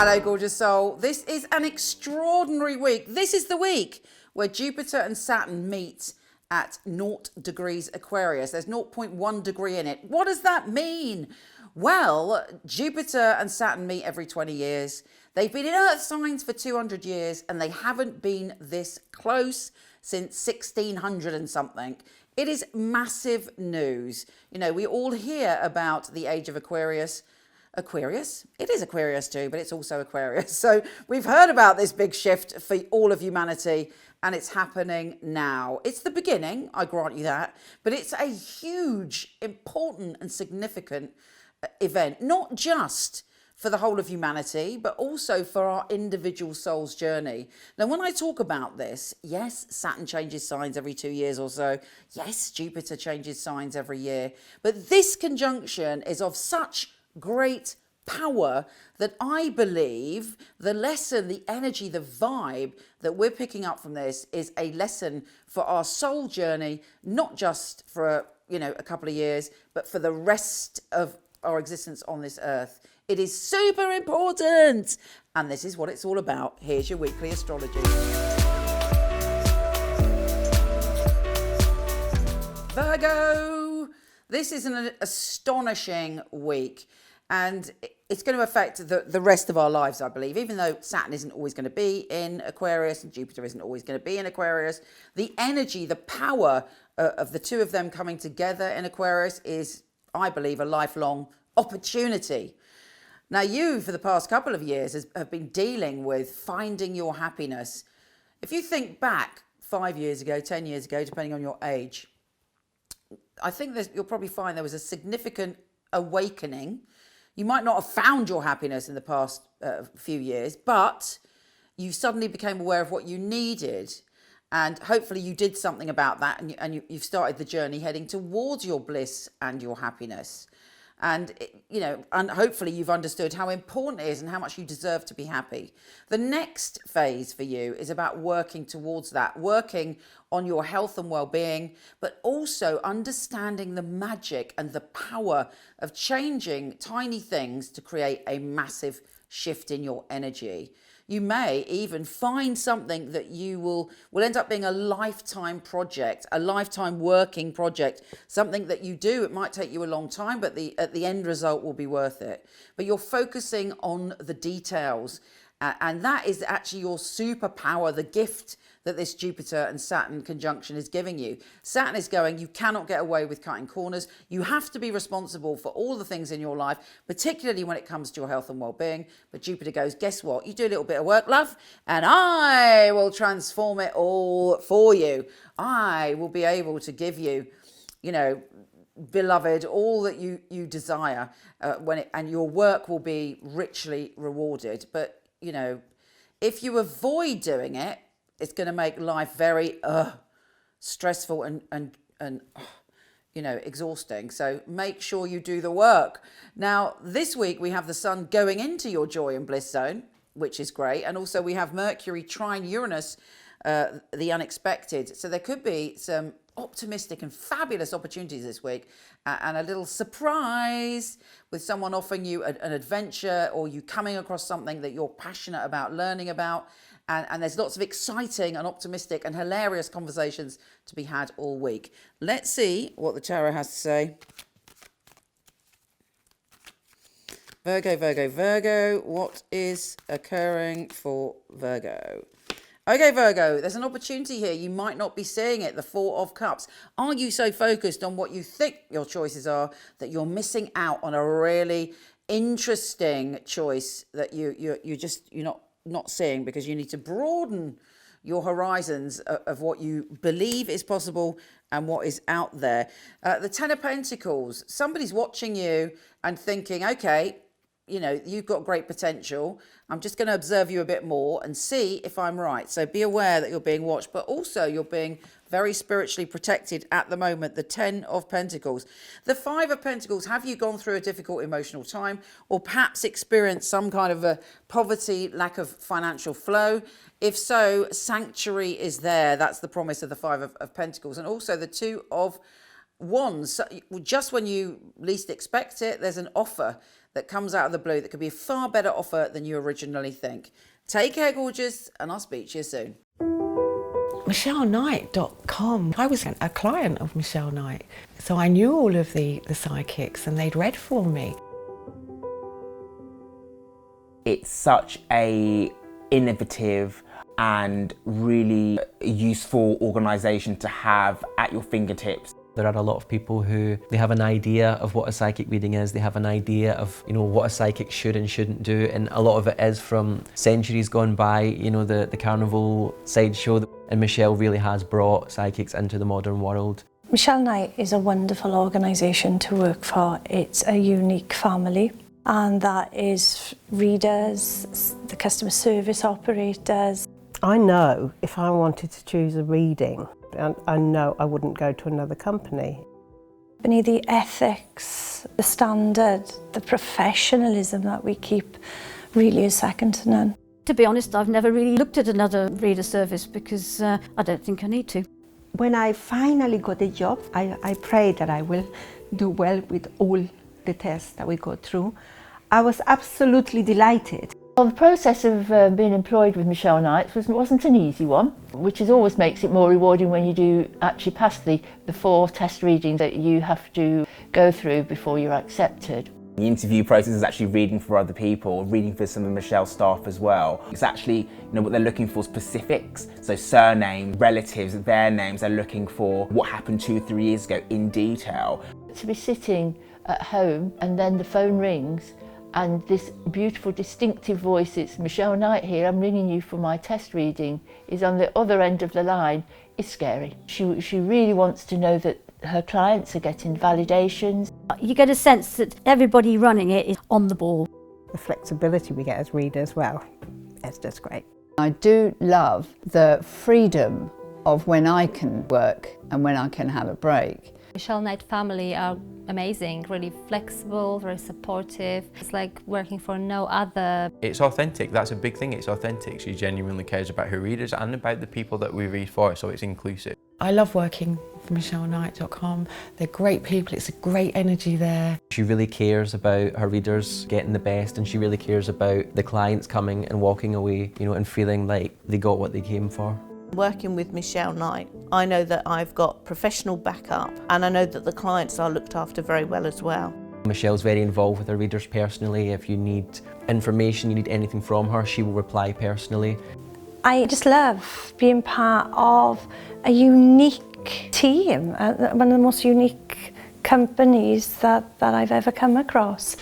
Hello, gorgeous soul. This is an extraordinary week. This is the week where Jupiter and Saturn meet at 0 degrees Aquarius. There's 0.1 degree in it. What does that mean? Well, Jupiter and Saturn meet every 20 years. They've been in Earth signs for 200 years and they haven't been this close since 1600 and something. It is massive news. You know, we all hear about the age of Aquarius. Aquarius? It is Aquarius too, but it's also Aquarius. So we've heard about this big shift for all of humanity and it's happening now. It's the beginning, I grant you that, but it's a huge, important and significant event, not just for the whole of humanity, but also for our individual soul's journey. Now, when I talk about this, yes, Saturn changes signs every 2 years or so. Yes, Jupiter changes signs every year. But this conjunction is of such great power that I believe the lesson, the energy, the vibe that we're picking up from this is a lesson for our soul journey, not just for a couple of years, but for the rest of our existence on this earth. It is super important, and this is what it's all about. Here's your weekly astrology. Virgo, this is an astonishing week. And it's going to affect the rest of our lives, I believe. Even though Saturn isn't always going to be in Aquarius and Jupiter isn't always going to be in Aquarius, the energy, the power of the two of them coming together in Aquarius is, I believe, a lifelong opportunity. Now, you, for the past couple of years, have been dealing with finding your happiness. If you think back 5 years ago, 10 years ago, depending on your age, I think you'll probably find there was a significant awakening. You might not have found your happiness in the past few years, but you suddenly became aware of what you needed. And hopefully you did something about that and you've started the journey heading towards your bliss and your happiness. And, and hopefully you've understood how important it is and how much you deserve to be happy. The next phase for you is about working towards that, working on your health and well-being, but also understanding the magic and the power of changing tiny things to create a massive shift in your energy. You may even find something that you will end up being a lifetime project, a lifetime working project, something that you do. It might take you a long time, but at the end result will be worth it. But you're focusing on the details. And that is actually your superpower, the gift that this Jupiter and Saturn conjunction is giving you. Saturn is going, you cannot get away with cutting corners. You have to be responsible for all the things in your life, particularly when it comes to your health and well-being. But Jupiter goes, guess what? You do a little bit of work, love, and I will transform it all for you. I will be able to give you, beloved, all that you desire and your work will be richly rewarded. But if you avoid doing it, it's going to make life very stressful and exhausting. So make sure you do the work. Now, this week we have the sun going into your joy and bliss zone, which is great. And also we have Mercury trine Uranus, the unexpected. So there could be some optimistic and fabulous opportunities this week and a little surprise with someone offering you an adventure or you coming across something that you're passionate about learning about. And there's lots of exciting and optimistic and hilarious conversations to be had all week. Let's see what the tarot has to say. Virgo, Virgo, Virgo. What is occurring for Virgo? Okay, Virgo, there's an opportunity here. You might not be seeing it, the Four of Cups. Are you so focused on what you think your choices are that you're missing out on a really interesting choice that you're not seeing, because you need to broaden your horizons of what you believe is possible and what is out there. The Ten of Pentacles, somebody's watching you and thinking, okay, you've got great potential. I'm just going to observe you a bit more and see if I'm right. So be aware that you're being watched, but also you're being very spiritually protected at the moment. The Ten of Pentacles. The Five of Pentacles, have you gone through a difficult emotional time or perhaps experienced some kind of a poverty, lack of financial flow? If so, sanctuary is there. That's the promise of the Five of Pentacles. And also the Two of Wands. Just when you least expect it, there's an offer that comes out of the blue that could be a far better offer than you originally think. Take care, gorgeous, and I'll speak to you soon. MicheleKnight.com. I was a client of Michele Knight, so I knew all of the psychics and they'd read for me. It's such a innovative and really useful organisation to have at your fingertips. There are a lot of people who they have an idea of what a psychic reading is, they have an idea of what a psychic should and shouldn't do, and a lot of it is from centuries gone by, the carnival sideshow, and Michele really has brought psychics into the modern world. Michele Knight is a wonderful organisation to work for. It's a unique family, and that is readers, the customer service operators. I know if I wanted to choose a reading, I know I wouldn't go to another company. The ethics, the standard, the professionalism that we keep really is second to none. To be honest, I've never really looked at another reader service because I don't think I need to. When I finally got a job, I pray that I will do well with all the tests that we go through. I was absolutely delighted. Well, the process of being employed with Michele Knight wasn't an easy one, which always makes it more rewarding when you do actually pass the 4 test readings that you have to go through before you're accepted. The interview process is actually reading for other people, reading for some of Michelle's staff as well. It's actually, what they're looking for, specifics, so surname, relatives, their names. They're looking for what happened 2-3 years ago in detail. To be sitting at home and then the phone rings and this beautiful distinctive voice, it's Michele Knight here, I'm ringing you for my test reading, is on the other end of the line, is scary. She really wants to know that her clients are getting validations. You get a sense that everybody running it is on the ball. The flexibility we get as readers, well, it's just great. I do love the freedom of when I can work and when I can have a break. Michele Knight family are amazing, really flexible, very supportive. It's like working for no other. It's authentic, that's a big thing, it's authentic. She genuinely cares about her readers and about the people that we read for, so it's inclusive. I love working for MicheleKnight.com. They're great people, it's a great energy there. She really cares about her readers getting the best, and she really cares about the clients coming and walking away, and feeling like they got what they came for. Working with Michele Knight, I know that I've got professional backup and I know that the clients are looked after very well as well. Michele's very involved with her readers personally. If you need information, you need anything from her, she will reply personally. I just love being part of a unique team, one of the most unique companies that I've ever come across.